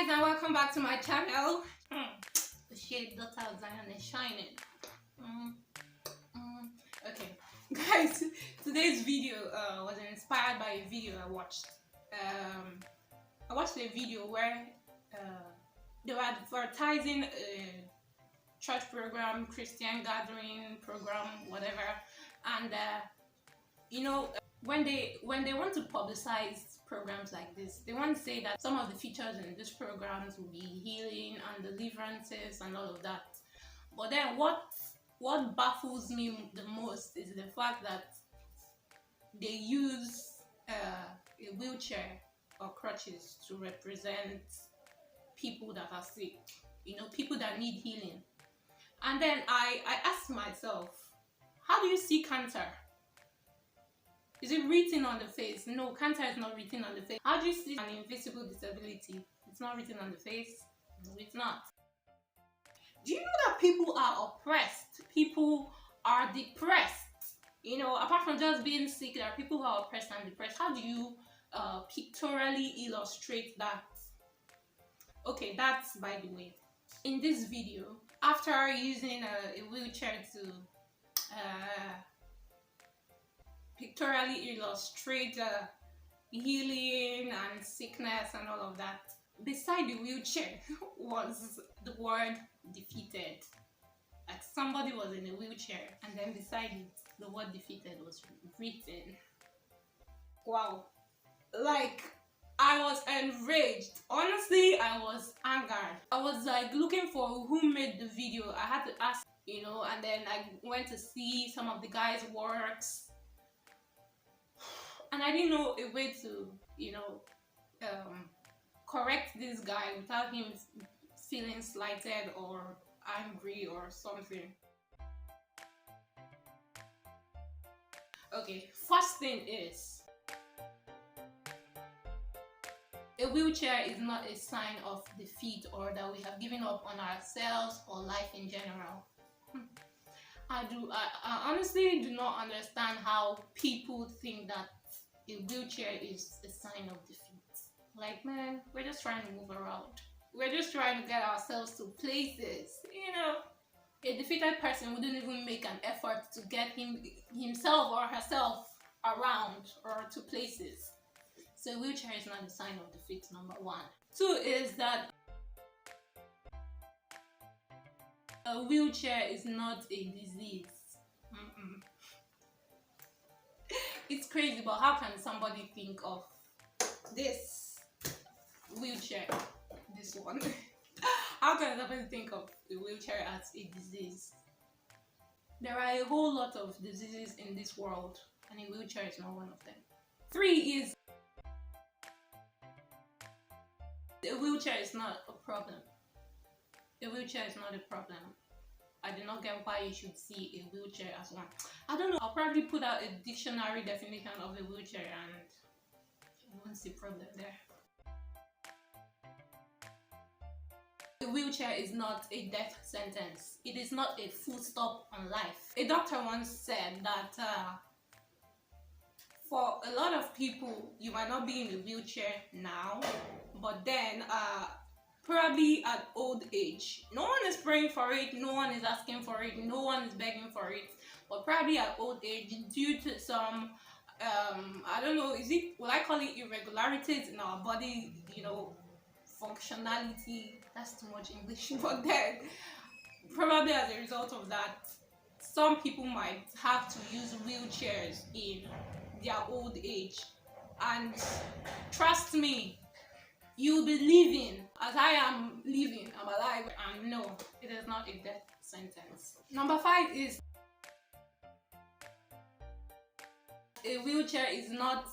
Guys, and welcome back to my channel. The shade daughter of Zion is shining. Okay, guys, today's video was inspired by a video I watched. I watched a video where they were advertising a church program, Christian gathering program, whatever, and when they want to publicize programs like this, they want to say that some of the features in these programs will be healing and deliverances and all of that. But then what baffles me the most is the fact that they use a wheelchair or crutches to represent people that are sick, people that need healing. And then I asked myself, how do you see cancer? Is it written on the face? No, cancer is not written on the face. How do you see an invisible disability? It's not written on the face. No, it's not. Do you know that people are oppressed? People are depressed. Apart from just being sick, there are people who are oppressed and depressed. How do you pictorially illustrate that? Okay, that's by the way. In this video, after using a wheelchair to pictorially illustrate healing and sickness and all of that, beside the wheelchair was the word defeated. Like somebody was in a wheelchair and then beside it the word defeated was written. Wow, like I was enraged. Honestly, I was angered. I was like looking for who made the video. I had to ask, and then I went to see some of the guys' works. And I didn't know a way to, correct this guy without him feeling slighted or angry or something. Okay, first thing is, a wheelchair is not a sign of defeat or that we have given up on ourselves or life in general. I honestly do not understand how people think that a wheelchair is a sign of defeat. Like, man, we're just trying to move around. We're just trying to get ourselves to places. A defeated person wouldn't even make an effort to get himself or herself around or to places. So a wheelchair is not a sign of defeat, number one. Two is that a wheelchair is not a disease. It's crazy, but how can somebody think of this wheelchair, this one? How can somebody think of a wheelchair as a disease? There are a whole lot of diseases in this world, and a wheelchair is not one of them. Three is, a wheelchair is not a problem. A wheelchair is not a problem. I do not get why you should see a wheelchair as one. I don't know. I'll probably put out a dictionary definition of a wheelchair and I won't see problem there. A wheelchair is not a death sentence. It is not a full stop on life. A doctor once said that for a lot of people, you might not be in a wheelchair now, but then probably at old age, no one is praying for it, no one is asking for it, no one is begging for it, but probably at old age, due to some I don't know, will I call it irregularities in our body, functionality, that's too much English, but then probably as a result of that, some people might have to use wheelchairs in their old age. And trust me, you'll be living as I am living. I'm alive, and no, it is not a death sentence. Number 5 is, a wheelchair is not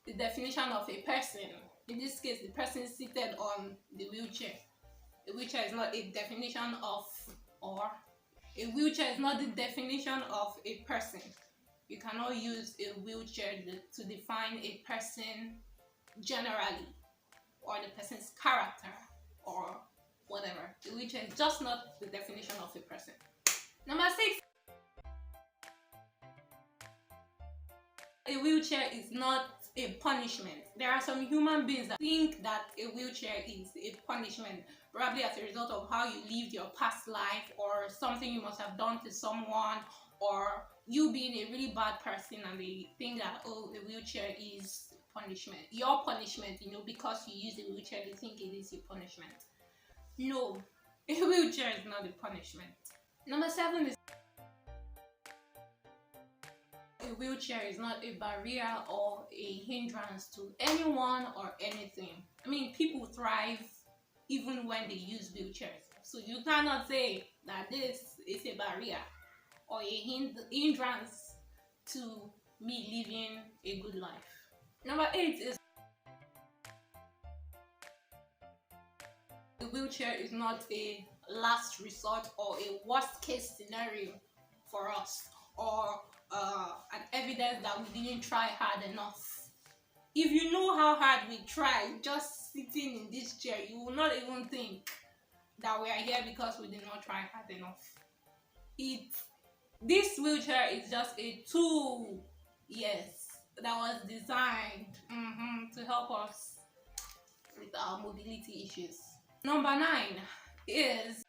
the definition of a person. In this case, the person seated on the wheelchair. A wheelchair is not a definition of, or a wheelchair is not the definition of a person. You cannot use a wheelchair to define a person generally, or the person's character, or whatever. The wheelchair is just not the definition of a person. Number 6. A wheelchair is not a punishment. There are some human beings that think that a wheelchair is a punishment, probably as a result of how you lived your past life, or something you must have done to someone, or you being a really bad person, and they think that, oh, a wheelchair is punishment. Your punishment, because you use a wheelchair, they think it is your punishment. No, a wheelchair is not a punishment. Number 7 is a wheelchair is not a barrier or a hindrance to anyone or anything. I mean, people thrive even when they use wheelchairs. So you cannot say that this is a barrier or a hindrance to me living a good life. Number 8 is a wheelchair is not a last resort or a worst case scenario for us, or an evidence that we didn't try hard enough. If you know how hard we tried just sitting in this chair, you will not even think that we are here because we did not try hard enough. This wheelchair is just a tool, yes, that was designed to help us with our mobility issues. Number 9 is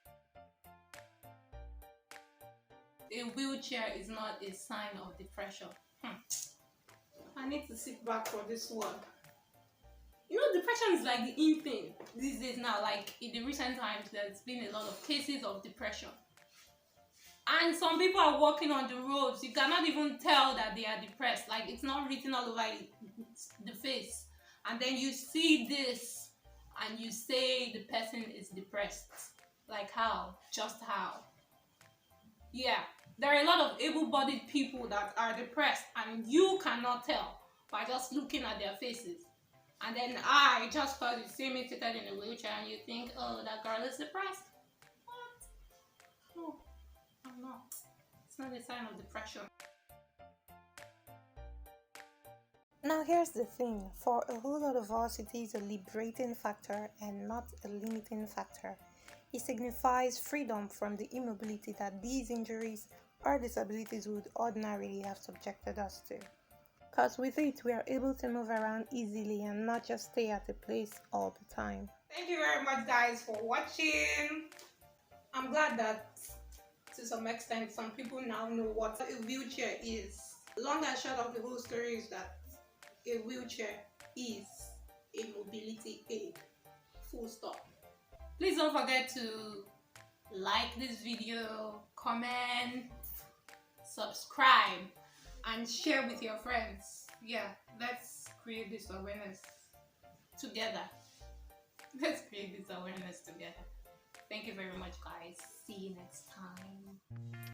a wheelchair is not a sign of depression. I need to sit back for this one. Depression is like the in thing these days now. Like in the recent times, there's been a lot of cases of depression. And some people are walking on the roads. You cannot even tell that they are depressed. Like it's not written all over the face. And then you see this and you say the person is depressed. Like how? Just how? Yeah, there are a lot of able-bodied people that are depressed and you cannot tell by just looking at their faces. And then just because you see me seated in a wheelchair and you think, oh, that girl is depressed. What? No, I'm not. It's not a sign of depression. Now here's the thing, for a whole lot of us it is a liberating factor and not a limiting factor. It signifies freedom from the immobility that these injuries or disabilities would ordinarily have subjected us to. Because with it, we are able to move around easily and not just stay at a place all the time. Thank you very much, guys, for watching. I'm glad that to some extent some people now know what a wheelchair is. Long and short of the whole story is that a wheelchair is a mobility aid. Full stop. Please don't forget to like this video, comment, subscribe, and share with your friends. Yeah, let's create this awareness together. Let's create this awareness together. Thank you very much, guys. See you next time.